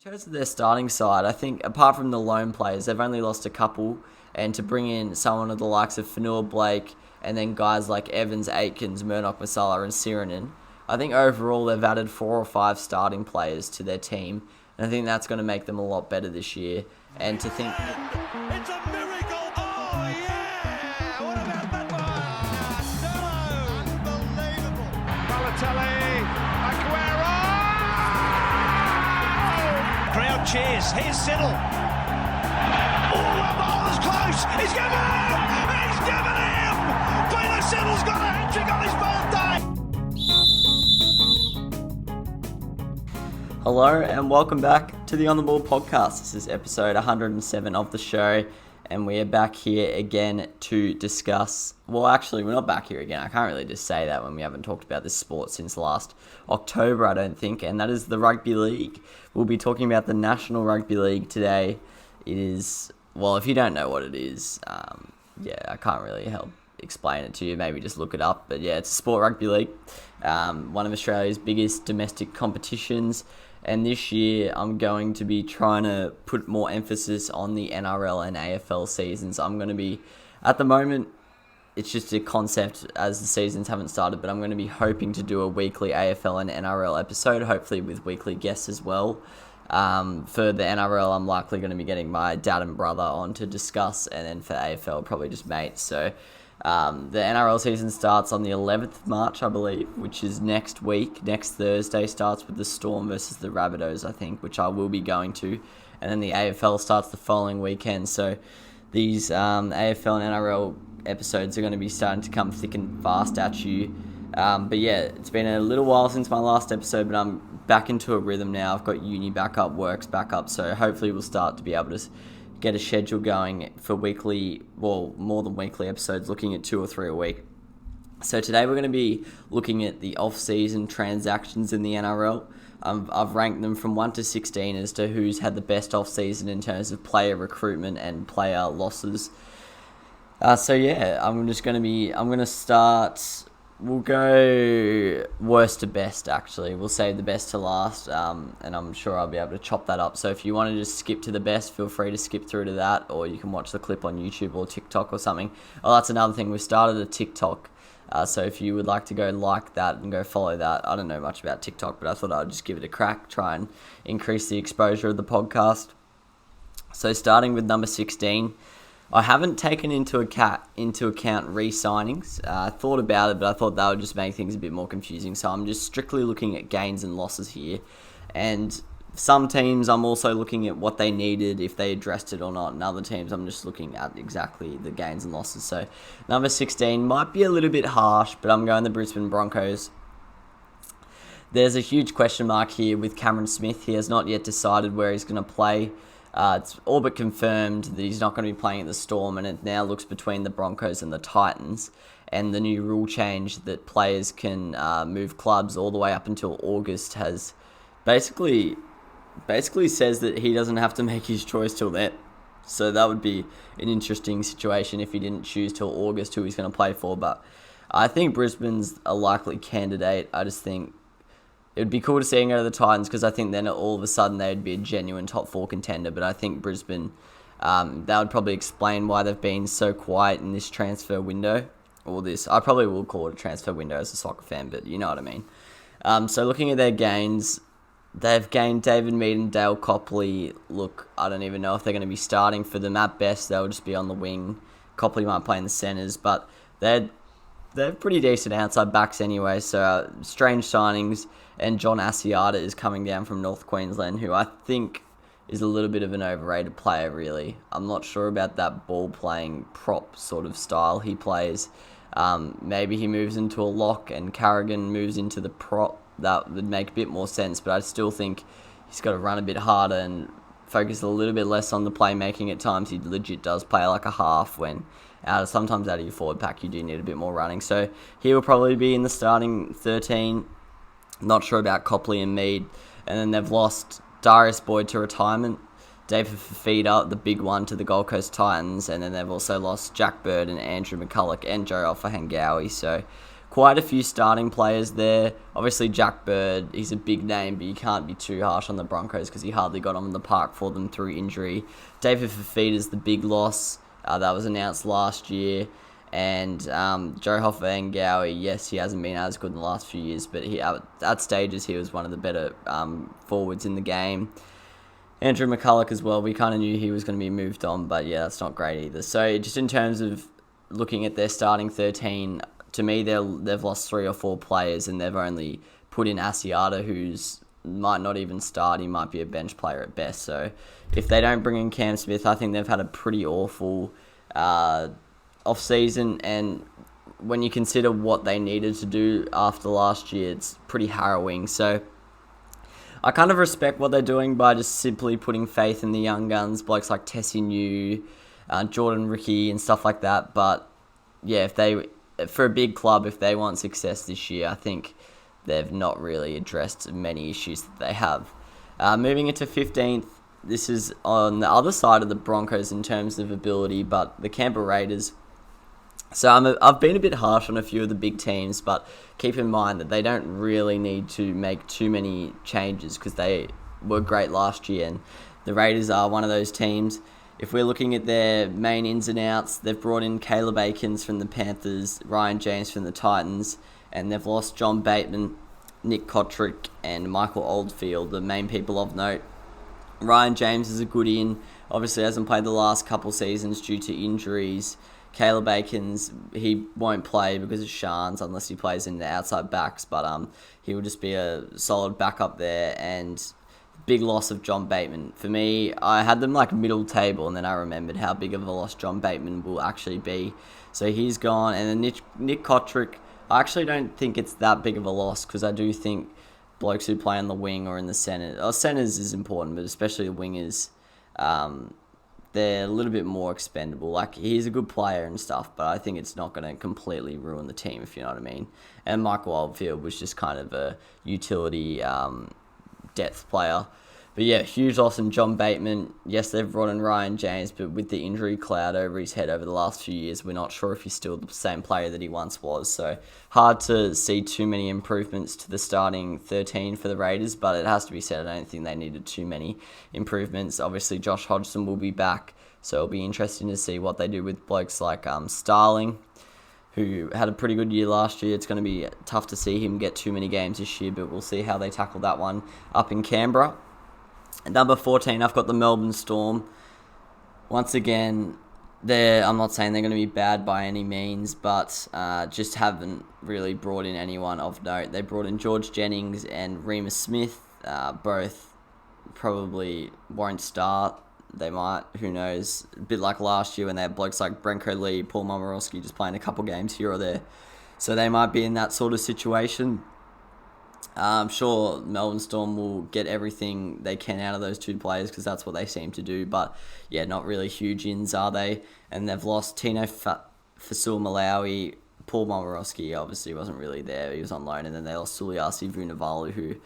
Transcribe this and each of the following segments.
In terms of their starting side, I think apart from the lone players, they've only lost a couple, and to bring in someone of the likes of Fanua Blake and then guys like Evans, Aikens, Murdoch Masala and Siranen, I think overall they've added 4 or 5 starting players to their team, and I think that's going to make them a lot better this year. And to think... It's a miracle! Oh, yeah! What about that one? Unbelievable! Balotelli, Aguero! Crowd cheers. Here's Siddle. Oh, the ball is close! He's given him! He's given him! Peter Siddle's got a hat-trick on his birthday! Hello and welcome back to the On The Ball podcast. This is episode 107 of the show, and we are back here again to discuss... Well, actually, we're not back here again. I can't really just say that when we haven't talked about this sport since last October, I don't think, and that is the Rugby League. We'll be talking about the National Rugby League today. It is... Well, if you don't know what it is, I can't really help explain it to you. Maybe just look it up. But yeah, it's a sport rugby league, one of Australia's biggest domestic competitions. And this year, I'm going to be trying to put more emphasis on the NRL and AFL seasons. I'm going to be, at the moment, it's just a concept as the seasons haven't started, but I'm going to be hoping to do a weekly AFL and NRL episode, hopefully with weekly guests as well. For the NRL, I'm likely going to be getting my dad and brother on to discuss, and then for AFL, probably just mates. So the NRL season starts on the 11th of March, I believe, which is next week. Next Thursday starts with the Storm versus the Rabbitohs, I think, which I will be going to. And then the AFL starts the following weekend. So these AFL and NRL episodes are going to be starting to come thick and fast at you. But yeah, it's been a little while since my last episode, but I'm back into a rhythm now. I've got uni back up, works back up, so hopefully we'll start to be able to get a schedule going for weekly, well, more than weekly episodes, looking at 2 or 3 a week. So today we're going to be looking at the off-season transactions in the NRL. I've ranked them from 1 to 16 as to who's had the best off-season in terms of player recruitment and player losses. I'm going to start... We'll go worst to best, actually. We'll save the best to last, and I'm sure I'll be able to chop that up. So if you want to just skip to the best, feel free to skip through to that, or you can watch the clip on YouTube or TikTok or something. Oh, that's another thing. We've started a TikTok, so if you would like to go like that and go follow that. I don't know much about TikTok, but I thought I'd just give it a crack, try and increase the exposure of the podcast. So starting with number 16... I haven't taken into account re-signings. I thought about it, but I thought that would just make things a bit more confusing. So I'm just strictly looking at gains and losses here. And some teams, I'm also looking at what they needed, if they addressed it or not. And other teams, I'm just looking at exactly the gains and losses. So number 16 might be a little bit harsh, but I'm going the Brisbane Broncos. There's a huge question mark here with Cameron Smith. He has not yet decided where he's going to play. It's all but confirmed that he's not going to be playing at the Storm, and it now looks between the Broncos and the Titans. And the new rule change that players can move clubs all the way up until August has basically says that he doesn't have to make his choice till then. So that would be an interesting situation if he didn't choose till August who he's going to play for. But I think Brisbane's a likely candidate. I just think it would be cool to see him go to the Titans, because I think then all of a sudden they would be a genuine top 4 contender. But I think Brisbane, that would probably explain why they've been so quiet in this transfer window. I probably will call it a transfer window as a soccer fan, but you know what I mean. So looking at their gains, they've gained David Mead and Dale Copley. Look, I don't even know if they're going to be starting for them. At best, they'll just be on the wing. Copley might play in the centres, but they're pretty decent outside backs anyway, so strange signings. And John Asiata is coming down from North Queensland, who I think is a little bit of an overrated player, really. I'm not sure about that ball-playing prop sort of style he plays. Maybe he moves into a lock and Carrigan moves into the prop. That would make a bit more sense, but I still think he's got to run a bit harder and focus a little bit less on the playmaking at times. He legit does play like a half when... sometimes out of your forward pack, you do need a bit more running. So he will probably be in the starting 13. Not sure about Copley and Mead. And then they've lost Darius Boyd to retirement. David Fafita, the big one, to the Gold Coast Titans. And then they've also lost Jack Bird and Andrew McCulloch and Joe Alfahangawi. So quite a few starting players there. Obviously, Jack Bird, he's a big name, but you can't be too harsh on the Broncos because he hardly got on the park for them through injury. David Fifita's the big loss. That was announced last year. And Joe Hoffa-Ngowie, yes, he hasn't been as good in the last few years, but at stages he was one of the better forwards in the game. Andrew McCulloch as well, we kind of knew he was going to be moved on, but yeah, that's not great either. So just in terms of looking at their starting 13, to me they've lost 3 or 4 players, and they've only put in Asiata, who's might not even start. He might be a bench player at best. So if they don't bring in Cam Smith, I think they've had a pretty awful off-season, and when you consider what they needed to do after last year, it's pretty harrowing. So I kind of respect what they're doing by just simply putting faith in the young guns, blokes like Tessie New, Jordan Ricky and stuff like that. But yeah, for a big club, if they want success this year, I think they've not really addressed many issues that they have. Moving into 15th, this is on the other side of the Broncos in terms of ability, but the Canberra Raiders. So I've been a bit harsh on a few of the big teams, but keep in mind that they don't really need to make too many changes because they were great last year, and the Raiders are one of those teams. If we're looking at their main ins and outs, they've brought in Caleb Aikens from the Panthers, Ryan James from the Titans, and they've lost John Bateman, Nick Kotrick, and Michael Oldfield, the main people of note. Ryan James is a good in, obviously hasn't played the last couple seasons due to injuries. Caleb Aikens, he won't play because of Shans unless he plays in the outside backs, but he will just be a solid backup there. And big loss of John Bateman. For me, I had them like middle table, and then I remembered how big of a loss John Bateman will actually be. So he's gone, and then Nick Kotrick, I actually don't think it's that big of a loss because I do think blokes who play on the wing or in the centre, centres is important, but especially the wingers, they're a little bit more expendable. Like, he's a good player and stuff, but I think it's not going to completely ruin the team, if you know what I mean. And Michael Oldfield was just kind of a utility depth player. But yeah, huge loss in John Bateman. Yes, they've brought in Ryan James, but with the injury cloud over his head over the last few years, we're not sure if he's still the same player that he once was. So hard to see too many improvements to the starting 13 for the Raiders, but it has to be said, I don't think they needed too many improvements. Obviously, Josh Hodgson will be back, so it'll be interesting to see what they do with blokes like Starling, who had a pretty good year last year. It's going to be tough to see him get too many games this year, but we'll see how they tackle that one up in Canberra. At number 14, I've got the Melbourne Storm. Once again, I'm not saying they're going to be bad by any means, but just haven't really brought in anyone of note. They brought in George Jennings and Remus Smith. Both probably won't start. They might, who knows. A bit like last year when they had blokes like Brenko Lee, Paul Momorowski just playing a couple games here or there. So they might be in that sort of situation. I'm sure Melbourne Storm will get everything they can out of those two players because that's what they seem to do. But yeah, not really huge ins, are they? And they've lost Tino Fasul-Malawi. Paul Momorowski obviously wasn't really there. He was on loan. And then they lost Suliasi Vunivalu, who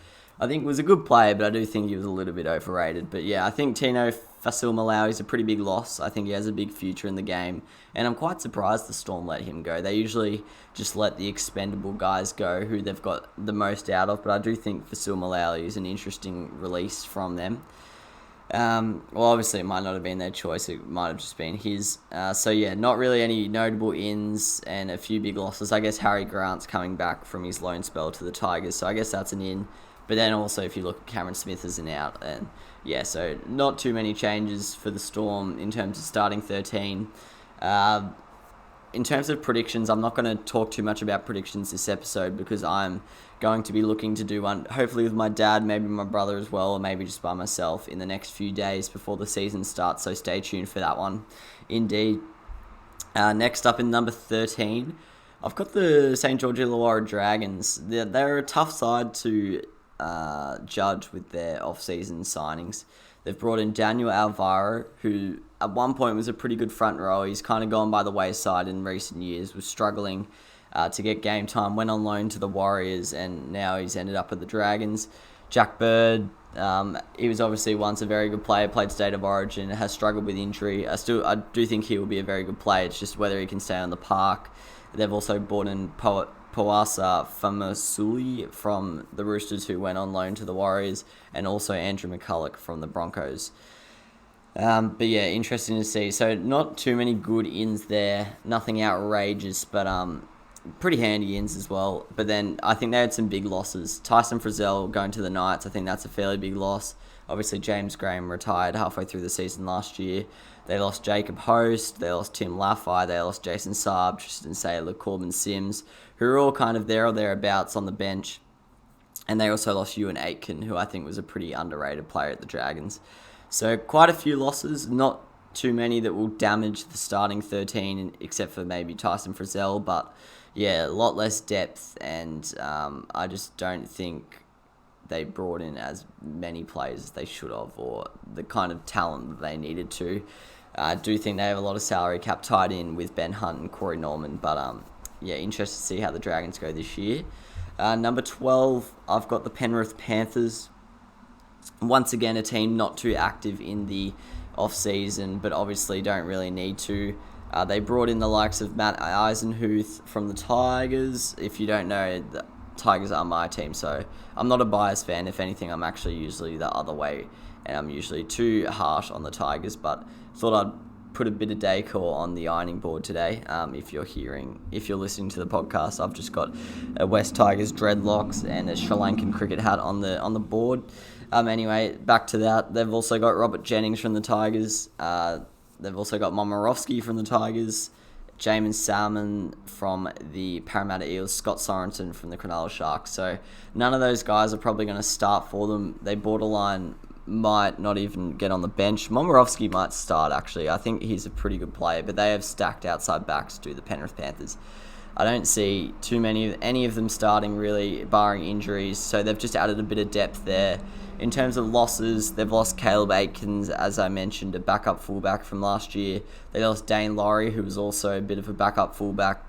I think was a good player, but I do think he was a little bit overrated. But yeah, I think Tino Fasul-Malawi is a pretty big loss. I think he has a big future in the game. And I'm quite surprised the Storm let him go. They usually just let the expendable guys go who they've got the most out of. But I do think Fasul-Malawi is an interesting release from them. Well, obviously it might not have been their choice. It might have just been his. So yeah, not really any notable ins and a few big losses. I guess Harry Grant's coming back from his loan spell to the Tigers. So I guess that's an in. But then also if you look at Cameron Smith as an out. And yeah, so not too many changes for the Storm in terms of starting 13. In terms of predictions, I'm not going to talk too much about predictions this episode because I'm going to be looking to do one, hopefully with my dad, maybe my brother as well, or maybe just by myself in the next few days before the season starts, so stay tuned for that one. Indeed. Next up in number 13, I've got the St. George Illawarra Dragons. They're a tough side to judge with their off-season signings. They've brought in Daniel Elwara, who at one point was a pretty good front row. He's kind of gone by the wayside in recent years, was struggling to get game time, went on loan to the Warriors, and now he's ended up at the Dragons. Jack Bird, he was obviously once a very good player, played State of Origin, has struggled with injury. I do think he will be a very good player. It's just whether he can stay on the park. They've also brought in Poasa Famasuli from the Roosters, who went on loan to the Warriors, and also Andrew McCulloch from the Broncos. But yeah, interesting to see. So not too many good ins there, nothing outrageous, but pretty handy ins as well. But then I think they had some big losses. Tyson Frizzell going to the Knights, I think that's a fairly big loss. Obviously, James Graham retired halfway through the season last year. They lost Jacob Host, they lost Tim Laffey, they lost Jason Saab, Tristan Saylor, Corbin Sims, who are all kind of there or thereabouts on the bench. And they also lost Ewan Aitken, who I think was a pretty underrated player at the Dragons. So quite a few losses, not too many that will damage the starting 13, except for maybe Tyson Frizzell. But yeah, a lot less depth, and I just don't think they brought in as many players as they should have, or the kind of talent that they needed to. I do think they have a lot of salary cap tied in with Ben Hunt and Corey Norman, but yeah, interested to see how the Dragons go this year. Number 12, I've got the Penrith Panthers. Once again, a team not too active in the off-season, but obviously don't really need to. They brought in the likes of Matt Eisenhuth from the Tigers. If you don't know, the Tigers are my team, so I'm not a biased fan. If anything, I'm actually usually the other way, and I'm usually too harsh on the Tigers, but thought I'd put a bit of decor on the ironing board today. If you're listening to the podcast, I've just got a West Tigers dreadlocks and a Sri Lankan cricket hat on the board. Anyway, back to that. They've also got Robert Jennings from the Tigers. They've also got Momorowski from the Tigers, Jamin Salmon from the Parramatta Eels, Scott Sorensen from the Cronulla Sharks. So none of those guys are probably going to start for them. They borderline might not even get on the bench. Momorowski might start, actually. I think he's a pretty good player, but they have stacked outside backs to the Penrith Panthers. I don't see any of them starting, really, barring injuries, so they've just added a bit of depth there. In terms of losses, they've lost Caleb Aikens, as I mentioned, a backup fullback from last year. They lost Dane Laurie, who was also a bit of a backup fullback.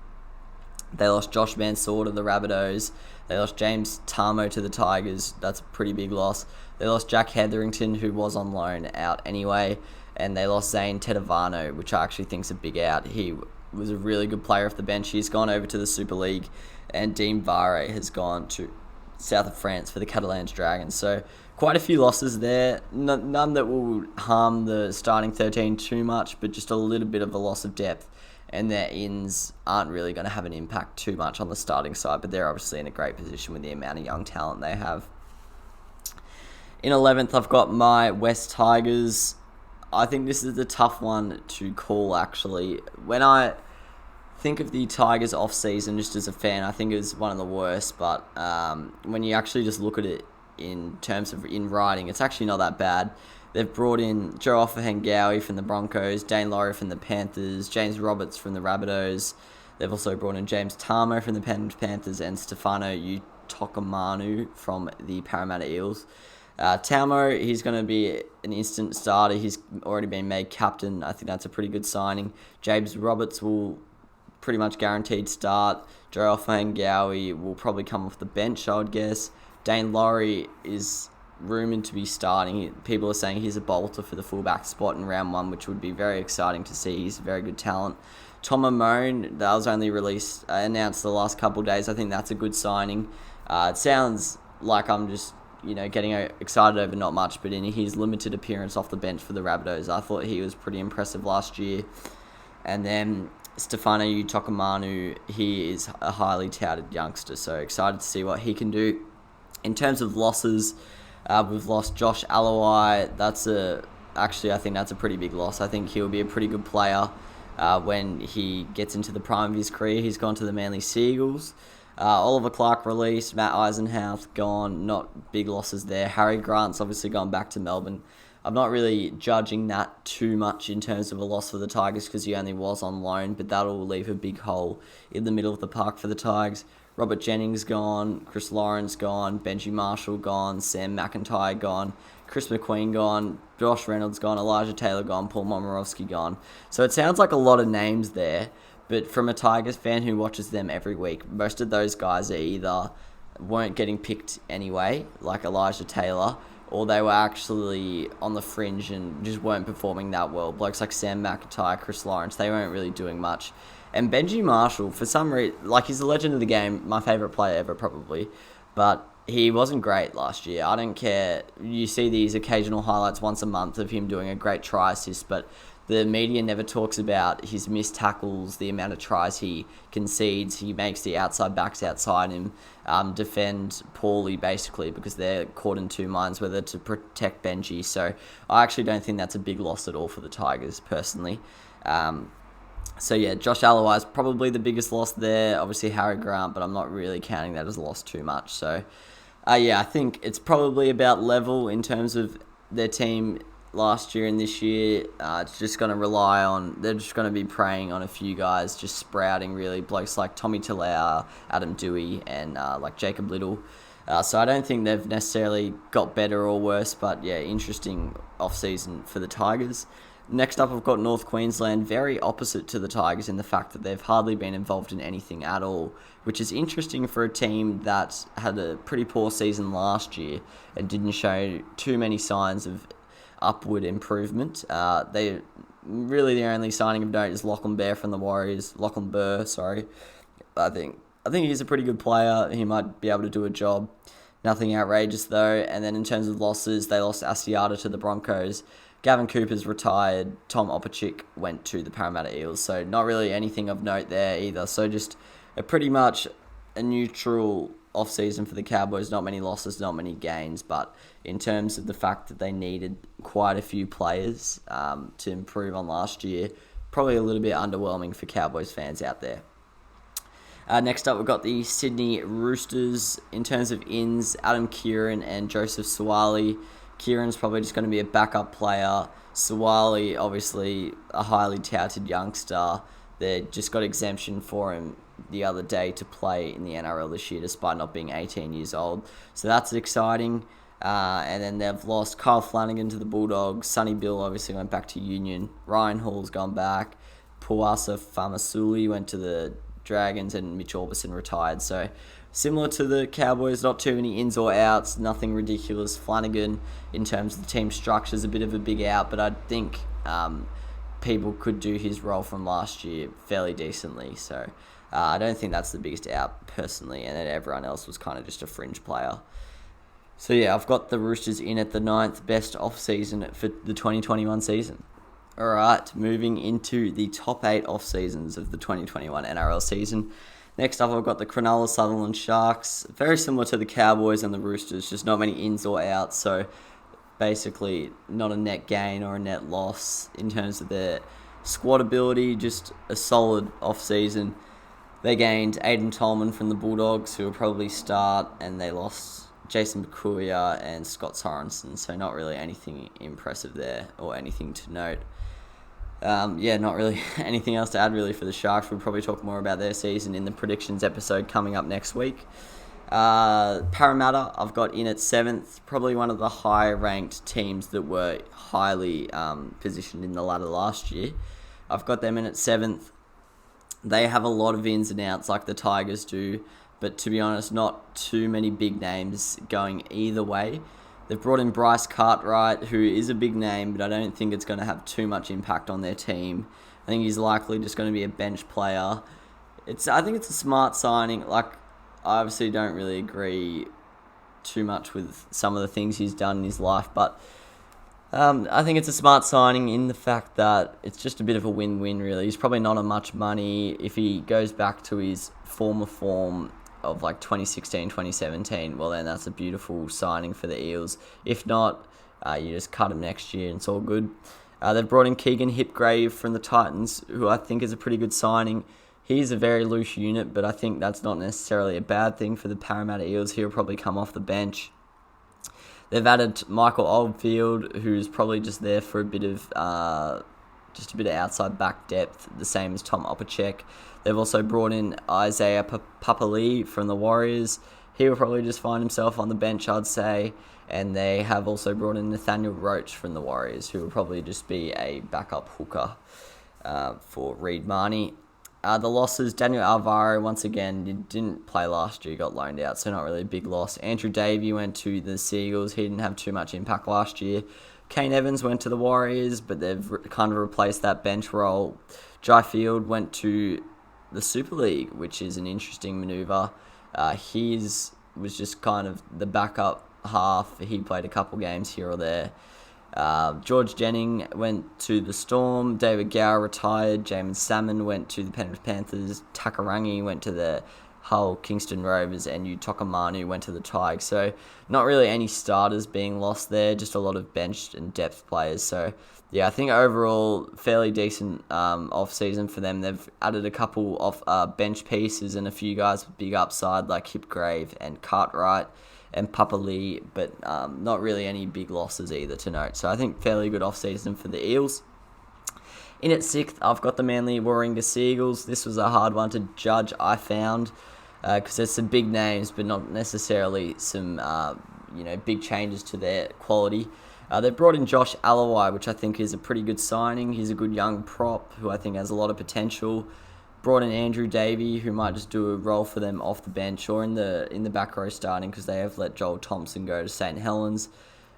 They lost Josh Mansour to the Rabbitohs. They lost James Tarmo to the Tigers. That's a pretty big loss. They lost Jack Hetherington, who was on loan, out anyway. And they lost Zane Tedavano, which I actually think is a big out. He was a really good player off the bench. He's gone over to the Super League. And Dean Vare has gone to south of France for the Catalans Dragons. So quite a few losses there. None that will harm the starting 13 too much, but just a little bit of a loss of depth. And their ins aren't really going to have an impact too much on the starting side, but they're obviously in a great position with the amount of young talent they have. In 11th, I've got my West Tigers. I think this is a tough one to call, actually. When I think of the Tigers off-season, just as a fan, I think it's one of the worst, but when you actually just look at it in terms of in writing, it's actually not that bad. They've brought in Joe Offahengawi from the Broncos, Dane Laurie from the Panthers, James Roberts from the Rabbitohs. They've also brought in James Tarmo from the Penrith Panthers and Stefano Utokamanu from the Parramatta Eels. Taumo, he's going to be an instant starter. He's already been made captain. I think that's a pretty good signing. James Roberts will pretty much guaranteed start. Joe Offahengawi will probably come off the bench, I would guess. Dane Laurie is rumoured to be starting. People are saying he's a bolter for the fullback spot in round 1, which would be very exciting to see. He's a very good talent. Tom Amone, that was only announced the last couple of days. I think that's a good signing. It sounds like I'm just getting excited over not much, but in his limited appearance off the bench for the Rabbitohs, I thought he was pretty impressive last year. And then Stefano Utokamanu, he is a highly touted youngster, so excited to see what he can do. In terms of losses, we've lost Josh Alawai. I think that's a pretty big loss. I think he'll be a pretty good player when he gets into the prime of his career. He's gone to the Manly Seagulls. Oliver Clark released, Matt Eisenhuth gone, not big losses there. Harry Grant's obviously gone back to Melbourne. I'm not really judging that too much in terms of a loss for the Tigers because he only was on loan, but that'll leave a big hole in the middle of the park for the Tigers. Robert Jennings gone, Chris Lawrence gone, Benji Marshall gone, Sam McIntyre gone, Chris McQueen gone, Josh Reynolds gone, Elijah Taylor gone, Paul Momorowski gone. So it sounds like a lot of names there. But from a Tigers fan who watches them every week, most of those guys are either weren't getting picked anyway, like Elijah Taylor, or they were actually on the fringe and just weren't performing that well. Blokes like Sam McIntyre, Chris Lawrence, they weren't really doing much. And Benji Marshall, for some reason, like, he's a legend of the game, my favourite player ever probably, but he wasn't great last year. I don't care. You see these occasional highlights once a month of him doing a great try assist, but the media never talks about his missed tackles, the amount of tries he concedes. He makes the outside backs outside him defend poorly, basically, because they're caught in two minds whether to protect Benji. So I actually don't think that's a big loss at all for the Tigers, personally. So yeah, Josh Aloiai is probably the biggest loss there. Obviously Harry Grant, but I'm not really counting that as a loss too much. So yeah, I think it's probably about level in terms of their team last year and this year. It's just going to they're just going to be preying on a few guys just sprouting, really. Blokes like Tommy Talau, Adam Dewey, and like Jacob Little. So I don't think they've necessarily got better or worse, but yeah, interesting off-season for the Tigers. Next up, I've got North Queensland, very opposite to the Tigers in the fact that they've hardly been involved in anything at all, which is interesting for a team that had a pretty poor season last year and didn't show too many signs of upward improvement. The only signing of note is Lachlan Burr from the Warriors. I think he's a pretty good player. He might be able to do a job. Nothing outrageous though. And then in terms of losses, they lost Asiata to the Broncos. Gavin Cooper's retired. Tom Opachik went to the Parramatta Eels. So not really anything of note there either. So just pretty much a neutral off-season for the Cowboys. Not many losses, not many gains. But in terms of the fact that they needed quite a few players to improve on last year, probably a little bit underwhelming for Cowboys fans out there. Next up, we've got the Sydney Roosters. In terms of ins, Adam Kieran and Joseph Suwali. Kieran's probably just going to be a backup player. Suwali, obviously, a highly touted youngster. They just got exemption for him the other day to play in the NRL this year, despite not being 18 years old. So that's exciting. And then they've lost Kyle Flanagan to the Bulldogs. Sonny Bill obviously went back to Union. Ryan Hall's gone back. Puasa Famasuli went to the Dragons, and Mitch Orbison retired. So similar to the Cowboys, not too many ins or outs, nothing ridiculous. Flanagan, in terms of the team structure, is a bit of a big out, but I think people could do his role from last year fairly decently. So I don't think that's the biggest out, personally, and then everyone else was kind of just a fringe player. So yeah, I've got the Roosters in at the 9th best off-season for the 2021 season. Alright, moving into the top 8 off-seasons of the 2021 NRL season. Next up, I've got the Cronulla Sutherland Sharks. Very similar to the Cowboys and the Roosters, just not many ins or outs, so basically not a net gain or a net loss in terms of their squad ability, just a solid off-season. They gained Aidan Tolman from the Bulldogs, who will probably start, and they lost Jason Bakuya and Scott Sorensen, so not really anything impressive there or anything to note. Not really anything else to add really for the Sharks. We'll probably talk more about their season in the predictions episode coming up next week. Parramatta, I've got in at 7th, probably one of the higher ranked teams that were highly positioned in the ladder last year. I've got them in at 7th. They have a lot of ins and outs like the Tigers do, but to be honest, not too many big names going either way. They've brought in Bryce Cartwright, who is a big name, but I don't think it's going to have too much impact on their team. I think he's likely just going to be a bench player. I think it's a smart signing. Like, I obviously don't really agree too much with some of the things he's done in his life, but I think it's a smart signing in the fact that it's just a bit of a win-win, really. He's probably not on much money. If he goes back to his former form of like 2016, 2017, well then that's a beautiful signing for the Eels. If not, you just cut him next year and it's all good. They've brought in Keegan Hipgrave from the Titans, who I think is a pretty good signing. He's a very loose unit, but I think that's not necessarily a bad thing for the Parramatta Eels. He'll probably come off the bench. They've added Michael Oldfield, who's probably just there for a bit of outside back depth, the same as Tom Opachek. They've also brought in Isaiah Papali from the Warriors. He will probably just find himself on the bench, I'd say. And they have also brought in Nathaniel Roach from the Warriors, who will probably just be a backup hooker for Reid Marnie. The losses, Daniel Elwara, once again, didn't play last year, got loaned out, so not really a big loss. Andrew Davey went to the Seagulls. He didn't have too much impact last year. Kane Evans went to the Warriors, but they've kind of replaced that bench role. Jai Field went to the Super League, which is an interesting manoeuvre. His was just kind of the backup half. He played a couple games here or there. George Jennings went to the Storm. David Gower retired. Jamin Salmon went to the Penrith Panthers. Takarangi went to the Hull Kingston Rovers, and Utokamanu went to the Tigers. So not really any starters being lost there, just a lot of bench and depth players. So yeah, I think overall fairly decent off-season for them. They've added a couple of bench pieces and a few guys with big upside like Hipgrave and Cartwright and Papali, but not really any big losses either to note. So I think fairly good off-season for the Eels. In at 6th, I've got the Manly Warringah Seagulls. This was a hard one to judge, I found, because there's some big names, but not necessarily some big changes to their quality. They brought in Josh Elwara, which I think is a pretty good signing. He's a good young prop who I think has a lot of potential. Brought in Andrew Davey, who might just do a role for them off the bench or in the back row starting, because they have let Joel Thompson go to St. Helens.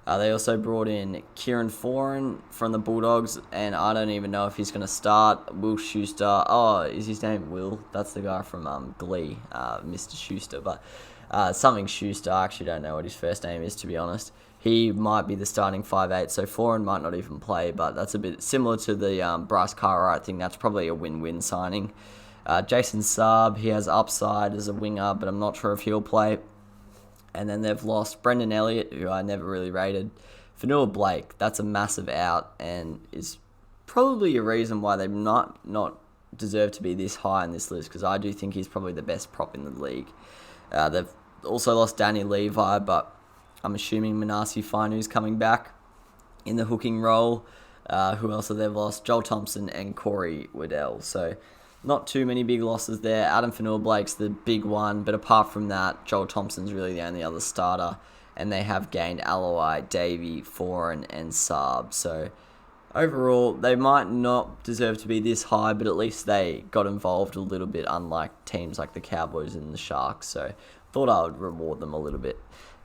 They also brought in Kieran Foran from the Bulldogs, and I don't even know if he's going to start. Will Schuster. Oh, is his name Will? That's the guy from Glee, Mr. Schuster. But something Schuster. I actually don't know what his first name is, to be honest. He might be the starting 5'8", so Foran might not even play, but that's a bit similar to the Bryce Cartwright thing. That's probably a win-win signing. Jason Saab, he has upside as a winger, but I'm not sure if he'll play. And then they've lost Brendan Elliott, who I never really rated. Fanua Blake, that's a massive out, and is probably a reason why they've not deserve to be this high in this list, because I do think he's probably the best prop in the league. They've also lost Danny Levi, but I'm assuming Manasi Fainu's coming back in the hooking role. Who else have they lost? Joel Thompson and Corey Waddell. So not too many big losses there. Adam Fanua-Blake's the big one, but apart from that, Joel Thompson's really the only other starter, and they have gained Aloi, Davey, Foran, and Saab. So overall, they might not deserve to be this high, but at least they got involved a little bit, unlike teams like the Cowboys and the Sharks. So thought I would reward them a little bit.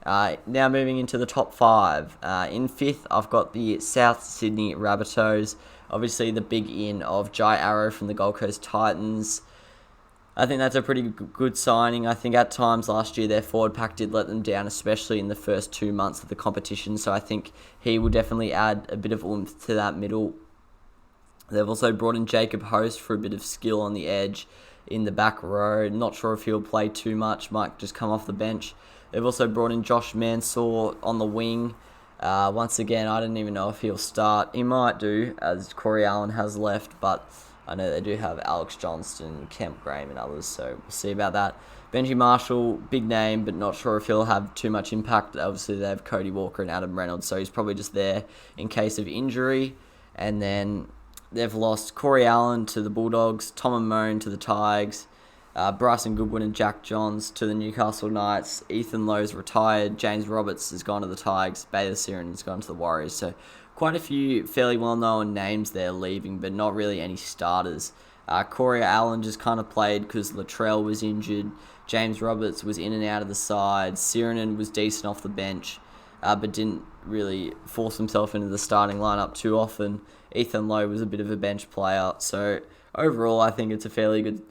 Now moving into the top 5. In 5th, I've got the South Sydney Rabbitohs. Obviously, the big in of Jai Arrow from the Gold Coast Titans. I think that's a pretty good signing. I think at times last year their forward pack did let them down, especially in the first 2 months of the competition. So I think he will definitely add a bit of oomph to that middle. They've also brought in Jacob Host for a bit of skill on the edge in the back row. Not sure if he'll play too much. Might just come off the bench. They've also brought in Josh Mansour on the wing. Once again, I don't even know if he'll start. He might do, as Corey Allen has left, but I know they do have Alex Johnston, Kemp Graham and others, so we'll see about that. Benji Marshall, big name, but not sure if he'll have too much impact. Obviously, they have Cody Walker and Adam Reynolds, so he's probably just there in case of injury. And then they've lost Corey Allen to the Bulldogs, Tom Amone to the Tigers, Bryson Goodwin and Jack Johns to the Newcastle Knights. Ethan Lowe's retired. James Roberts has gone to the Tigers. Baylor Siren has gone to the Warriors. So quite a few fairly well-known names there leaving, but not really any starters. Corey Allen just kind of played because Latrell was injured. James Roberts was in and out of the side. Sirenen was decent off the bench, but didn't really force himself into the starting lineup too often. Ethan Lowe was a bit of a bench player. So overall, I think it's a fairly good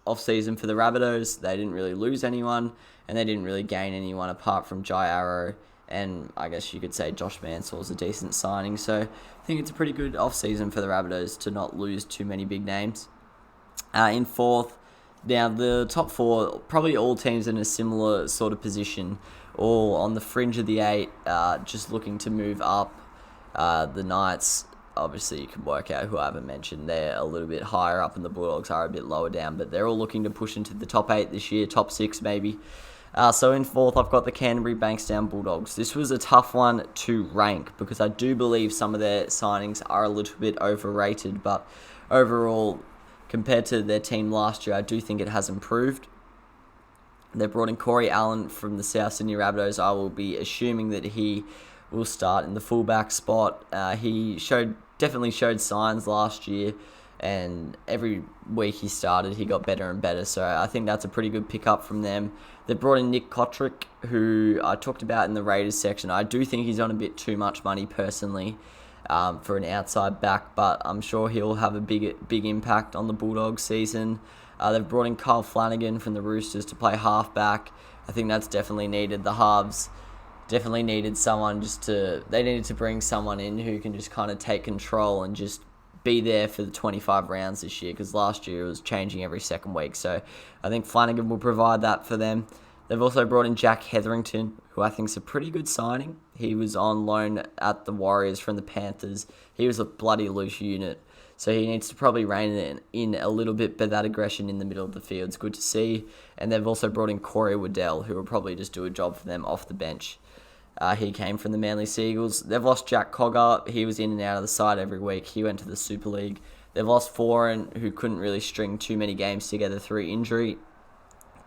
off-season for the Rabbitohs. They didn't really lose anyone, and they didn't really gain anyone apart from Jai Arrow, and I guess you could say Josh Mansour's a decent signing. So I think it's a pretty good off-season for the Rabbitohs to not lose too many big names. In 4th, now the top 4, probably all teams in a similar sort of position, all on the fringe of the 8, just looking to move up. The Knights, obviously you can work out who I haven't mentioned. They're a little bit higher up and the Bulldogs are a bit lower down, but they're all looking to push into the top 8 this year, top 6 maybe. So in 4th, I've got the Canterbury Bankstown Bulldogs. This was a tough one to rank because I do believe some of their signings are a little bit overrated, but overall, compared to their team last year, I do think it has improved. They brought in Corey Allen from the South Sydney Rabbitohs. I will be assuming that he will start in the fullback spot. He definitely showed signs last year, and every week he started, he got better and better. So I think that's a pretty good pickup from them. They brought in Nick Kotrick, who I talked about in the Raiders section. I do think he's on a bit too much money personally. for an outside back, but I'm sure he'll have a big impact on the Bulldogs season. They've brought in Kyle Flanagan from the Roosters to play halfback. I think that's definitely needed. The halves definitely needed someone they needed to bring someone in who can just kind of take control and just be there for the 25 rounds this year, because last year it was changing every second week. So I think Flanagan will provide that for them. They've also brought in Jack Hetherington, who I think is a pretty good signing. He was on loan at the Warriors from the Panthers. He was a bloody loose unit, so he needs to probably rein it in a little bit, but that aggression in the middle of the field is good to see. And they've also brought in Corey Waddell, who will probably just do a job for them off the bench. He came from the Manly Seagulls. They've lost Jack Cogger. He was in and out of the side every week. He went to the Super League. They've lost Foran, who couldn't really string too many games together through injury.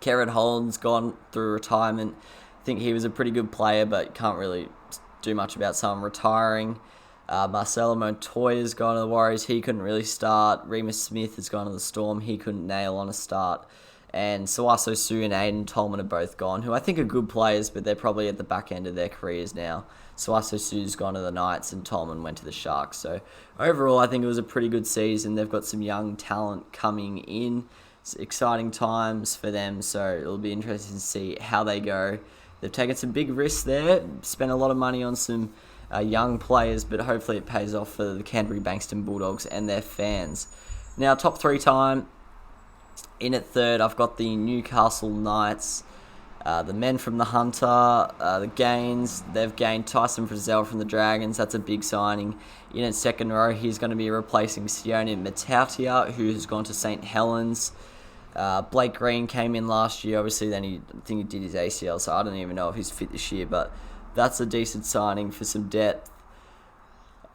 Kerrod Holland's gone through retirement. I think he was a pretty good player, but can't really do much about someone retiring. Marcelo Montoya's gone to the Warriors. He couldn't really start. Remus Smith has gone to the Storm. He couldn't nail on a start. And Suaso Su and Aiden Tolman are both gone, who I think are good players, but they're probably at the back end of their careers now. Suaso Su's gone to the Knights and Tolman went to the Sharks. So overall, I think it was a pretty good season. They've got some young talent coming in. It's exciting times for them, so it'll be interesting to see how they go. They've taken some big risks there, spent a lot of money on some young players, but hopefully it pays off for the Canterbury Bankstown Bulldogs and their fans. Now, top three time. In at third, I've got the Newcastle Knights, the men from the Hunter, the Gaines. They've gained Tyson Frizzell from the Dragons. That's a big signing. In at second row, he's going to be replacing Sione Matautia, who has gone to St. Helens. Blake Green came in last year. Obviously, then I think he did his ACL, so I don't even know if he's fit this year, but that's a decent signing for some depth.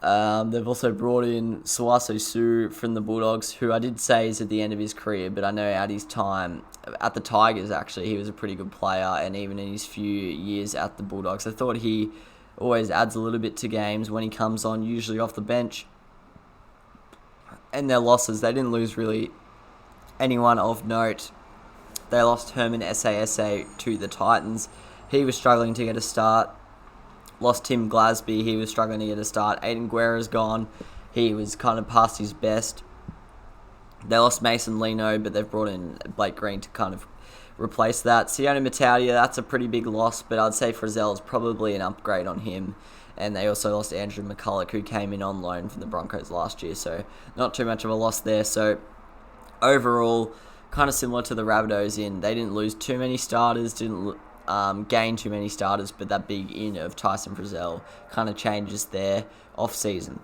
They've also brought in Suaso Su from the Bulldogs, who I did say is at the end of his career, but I know at his time at the Tigers, actually, he was a pretty good player, and even in his few years at the Bulldogs, I thought he always adds a little bit to games when he comes on, usually off the bench. And their losses, they didn't lose really anyone of note. They lost Herman Sasa to the Titans. He was struggling to get a start. Lost Tim Glasby. He was struggling to get a start. Aiden Guerra's gone. He was kind of past his best. They lost Mason Lino, but they've brought in Blake Green to kind of replace that. Sione Matautia, that's a pretty big loss, but I'd say Frizzell is probably an upgrade on him. And they also lost Andrew McCulloch, who came in on loan from the Broncos last year, so not too much of a loss there. So overall, kind of similar to the Rabbitohs in, they didn't lose too many starters, didn't gain too many starters, but that big in of Tyson Frizzell kind of changes their off-season.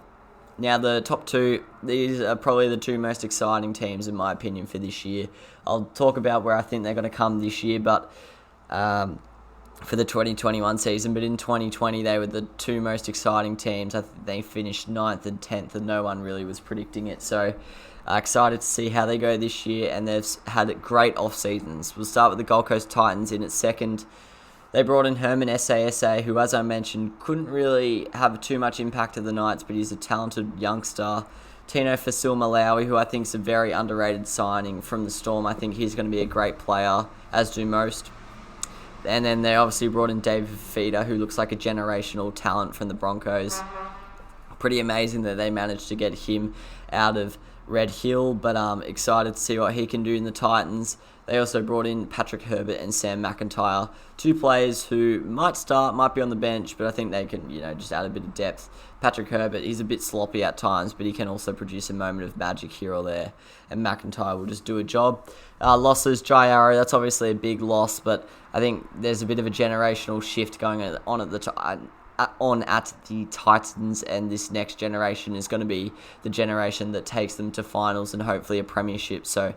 Now, the top two, these are probably the two most exciting teams, in my opinion, for this year. I'll talk about where I think they're going to come this year, but for the 2021 season, but in 2020, they were the two most exciting teams. I think they finished 9th and 10th, and no one really was predicting it. So, excited to see how they go this year, and they've had great off-seasons. We'll start with the Gold Coast Titans in at second. They brought in Herman Sasa, who, as I mentioned, couldn't really have too much impact of the Knights, but he's a talented youngster. Tino Fasil Malawi, who I think is a very underrated signing from the Storm. I think he's going to be a great player, as do most. And then they obviously brought in David Fifita, who looks like a generational talent from the Broncos. Pretty amazing that they managed to get him out of Red Hill, but excited to see what he can do in the Titans. They also brought in Patrick Herbert and Sam McIntyre, two players who might start, might be on the bench, but I think they can, just add a bit of depth. Patrick Herbert, he's a bit sloppy at times, but he can also produce a moment of magic here or there, and McIntyre will just do a job. Losses, Jai Arrow, that's obviously a big loss, but I think there's a bit of a generational shift going on at the Titans, and this next generation is going to be the generation that takes them to finals and hopefully a premiership. So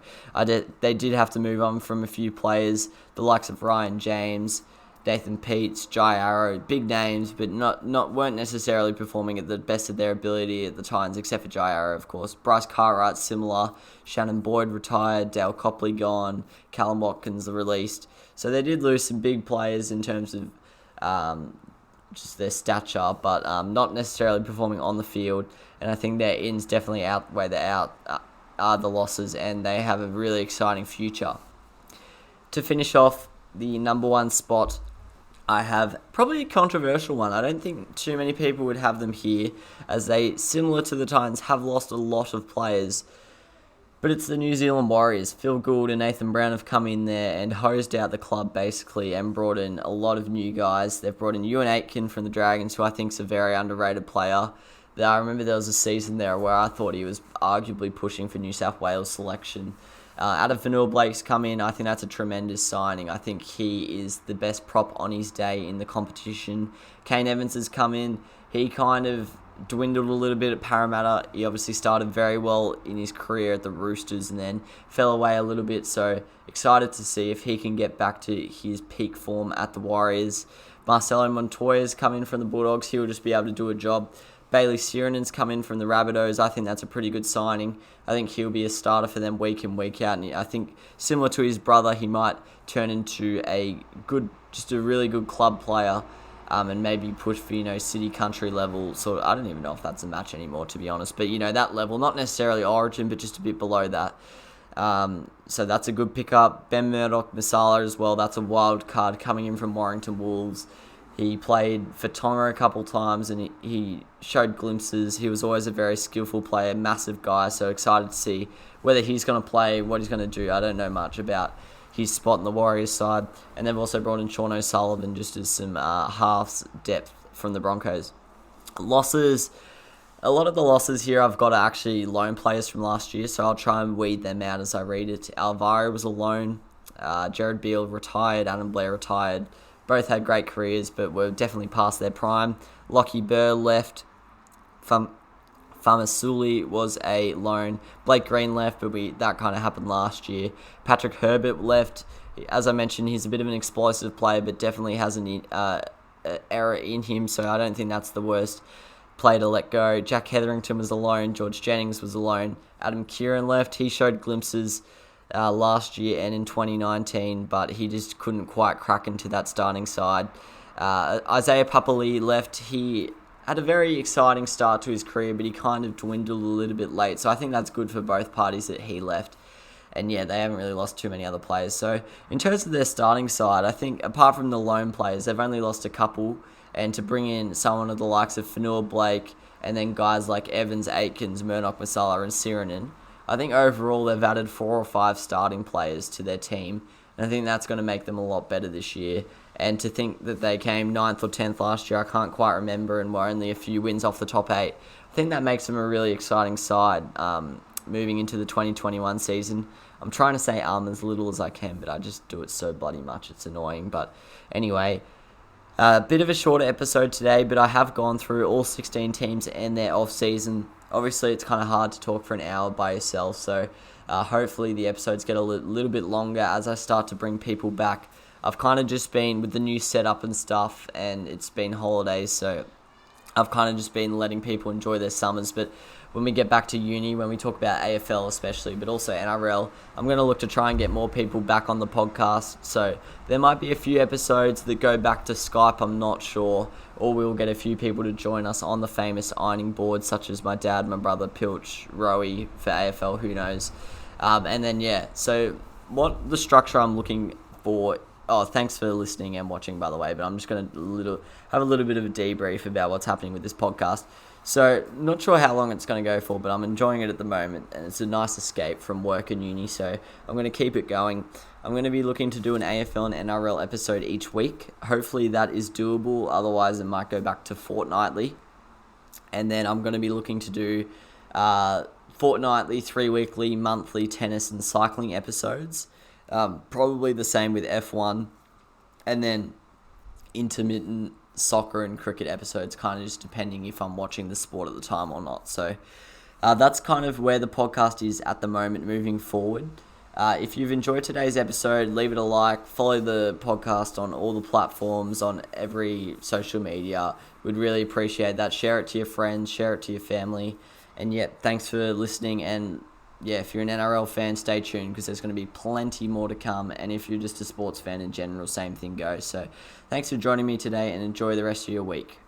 they did have to move on from a few players, the likes of Ryan James, Nathan Peets, Jai Arrow, big names, but weren't necessarily performing at the best of their ability at the Titans, except for Jai Arrow, of course. Bryce Cartwright, similar. Shannon Boyd retired. Dale Copley gone. Callum Watkins released. So they did lose some big players in terms of just their stature, but not necessarily performing on the field. And I think their ins definitely outweigh the losses, and they have a really exciting future. To finish off the number one spot, I have probably a controversial one. I don't think too many people would have them here, as they, similar to the Titans, have lost a lot of players. But it's the New Zealand Warriors. Phil Gould and Nathan Brown have come in there and hosed out the club, basically, and brought in a lot of new guys. They've brought in Ewan Aitken from the Dragons, who I think is a very underrated player. I remember there was a season there where I thought he was arguably pushing for New South Wales selection. Adam Vanilla-Blake's come in. I think that's a tremendous signing. I think he is the best prop on his day in the competition. Kane Evans has come in. He kind of dwindled a little bit at Parramatta. He obviously started very well in his career at the Roosters and then fell away a little bit. So excited to see if he can get back to his peak form at the Warriors. Marcelo Montoya's come in from the Bulldogs. He'll just be able to do a job. Bailey Sirenen's come in from the Rabbitohs. I think that's a pretty good signing. I think he'll be a starter for them week in, week out. And I think similar to his brother, he might turn into a really good club player, and maybe push for, city country level. So I don't even know if that's a match anymore, to be honest. But, that level, not necessarily Origin, but just a bit below that. So that's a good pickup. Ben Murdoch-Masala as well. That's a wild card coming in from Warrington Wolves. He played for Tonga a couple times and he showed glimpses. He was always a very skillful player, massive guy, so excited to see whether he's going to play, what he's going to do. I don't know much about his spot in the Warriors side. And they've also brought in Sean O'Sullivan just as some halves depth from the Broncos. Losses. A lot of the losses here I've got are actually loan players from last year, so I'll try and weed them out as I read it. Elwara was a loan. Jared Beale retired. Adam Blair retired. Both had great careers, but were definitely past their prime. Lockie Burr left. Famasuli was a loan. Blake Green left, but that kind of happened last year. Patrick Herbert left. As I mentioned, he's a bit of an explosive player, but definitely has an error in him, so I don't think that's the worst player to let go. Jack Hetherington was a loan. George Jennings was a loan. Adam Kieran left. He showed glimpses last year and in 2019, but he just couldn't quite crack into that starting side. Isaiah Papali left. He had a very exciting start to his career, but he kind of dwindled a little bit late, so I think that's good for both parties that he left. And yeah, they haven't really lost too many other players. So in terms of their starting side, I think apart from the loan players, they've only lost a couple, and to bring in someone of the likes of Fanua-Blake and then guys like Evans, Aitkins, Murdoch-Masala and Sirenen, I think overall they've added 4 or 5 starting players to their team, and I think that's going to make them a lot better this year. And to think that they came 9th or 10th last year, I can't quite remember, and were only a few wins off the top 8. I think that makes them a really exciting side moving into the 2021 season. I'm trying to say as little as I can, but I just do it so bloody much, it's annoying. But anyway, a bit of a shorter episode today, but I have gone through all 16 teams and their off-season. Obviously, it's kind of hard to talk for an hour by yourself, so hopefully the episodes get a little bit longer as I start to bring people back. I've kind of just been with the new setup and stuff, and it's been holidays, so I've kind of just been letting people enjoy their summers. But when we get back to uni, when we talk about AFL especially, but also NRL, I'm going to look to try and get more people back on the podcast. So there might be a few episodes that go back to Skype, I'm not sure, or we'll get a few people to join us on the famous ironing board, such as my dad, my brother, Pilch, Rowie for AFL, who knows. And then, yeah, so what the structure I'm looking for. Oh, thanks for listening and watching, by the way, but I'm just going to have a little bit of a debrief about what's happening with this podcast. So, not sure how long it's going to go for, but I'm enjoying it at the moment, and it's a nice escape from work and uni, so I'm going to keep it going. I'm going to be looking to do an AFL and NRL episode each week. Hopefully that is doable, otherwise it might go back to fortnightly. And then I'm going to be looking to do fortnightly, 3-weekly, monthly tennis and cycling episodes. Probably the same with F1, and then intermittent soccer and cricket episodes, kind of just depending if I'm watching the sport at the time or not. So that's kind of where the podcast is at the moment moving forward. If you've enjoyed today's episode, leave it a like, follow the podcast on all the platforms, on every social media. We'd really appreciate that. Share it to your friends, share it to your family, and yeah, thanks for listening. And yeah, if you're an NRL fan, stay tuned because there's going to be plenty more to come. And if you're just a sports fan in general, same thing goes. So thanks for joining me today and enjoy the rest of your week.